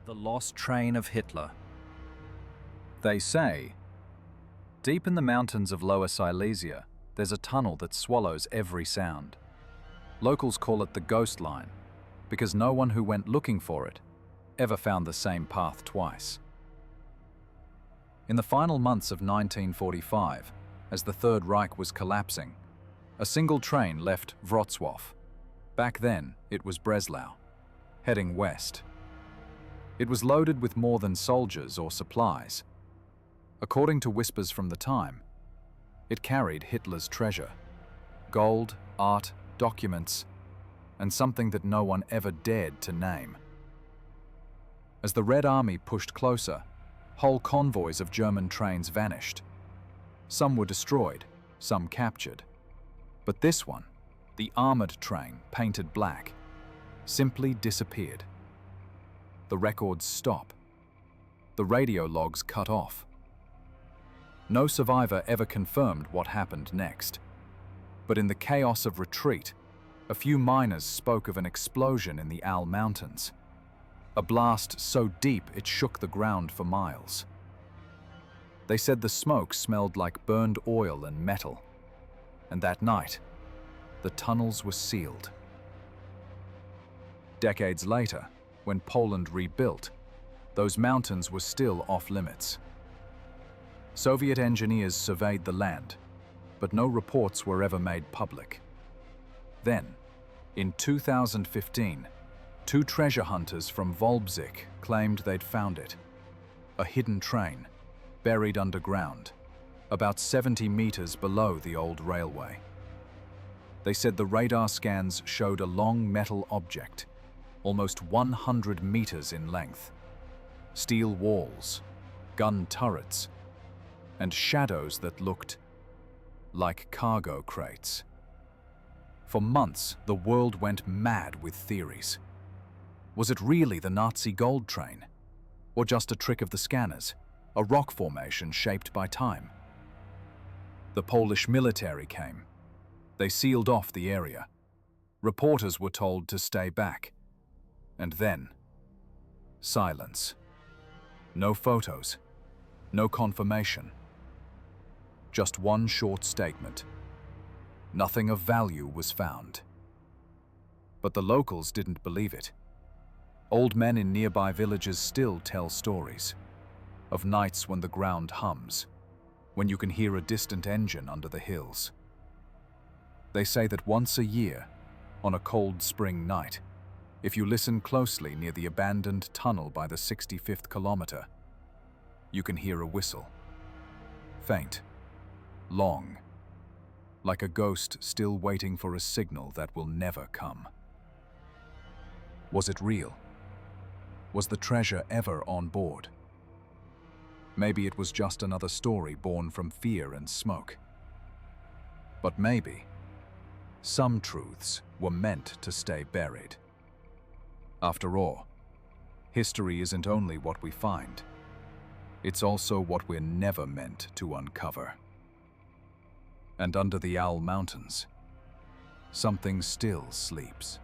The lost train of Hitler. They say, deep in the mountains of Lower Silesia, there's a tunnel that swallows every sound. Locals call it the ghost line, because no one who went looking for it ever found the same path twice. In the final months of 1945, as the Third Reich was collapsing, a single train left Wrocław. Back then, it was Breslau, heading west. It was loaded with more than soldiers or supplies. According to whispers from the time, it carried Hitler's treasure: gold, art, documents, and something that no one ever dared to name. As the Red Army pushed closer, whole convoys of German trains vanished. Some were destroyed, some captured. But this one, the armored train painted black, simply disappeared. The records stop. The radio logs cut off. No survivor ever confirmed what happened next. But in the chaos of retreat, a few miners spoke of an explosion in the Al Mountains. A blast so deep it shook the ground for miles. They said the smoke smelled like burned oil and metal. And that night, the tunnels were sealed. Decades later, when Poland rebuilt, those mountains were still off-limits. Soviet engineers surveyed the land, but no reports were ever made public. Then, in 2015, two treasure hunters from Volbzik claimed they'd found it. A hidden train, buried underground, about 70 meters below the old railway. They said the radar scans showed a long metal object, almost 100 meters in length. Steel walls, gun turrets, and shadows that looked like cargo crates. For months, the world went mad with theories. Was it really the Nazi gold train? Or just a trick of the scanners, a rock formation shaped by time? The Polish military came. They sealed off the area. Reporters were told to stay back. And then, silence. No photos, no confirmation. Just one short statement. Nothing of value was found. But the locals didn't believe it. Old men in nearby villages still tell stories of nights when the ground hums, when you can hear a distant engine under the hills. They say that once a year, on a cold spring night, if you listen closely near the abandoned tunnel by the 65th kilometer, you can hear a whistle. Faint, long, like a ghost still waiting for a signal that will never come. Was it real? Was the treasure ever on board? Maybe it was just another story born from fear and smoke. But maybe some truths were meant to stay buried. After all, history isn't only what we find, it's also what we're never meant to uncover. And under the Al Mountains, something still sleeps.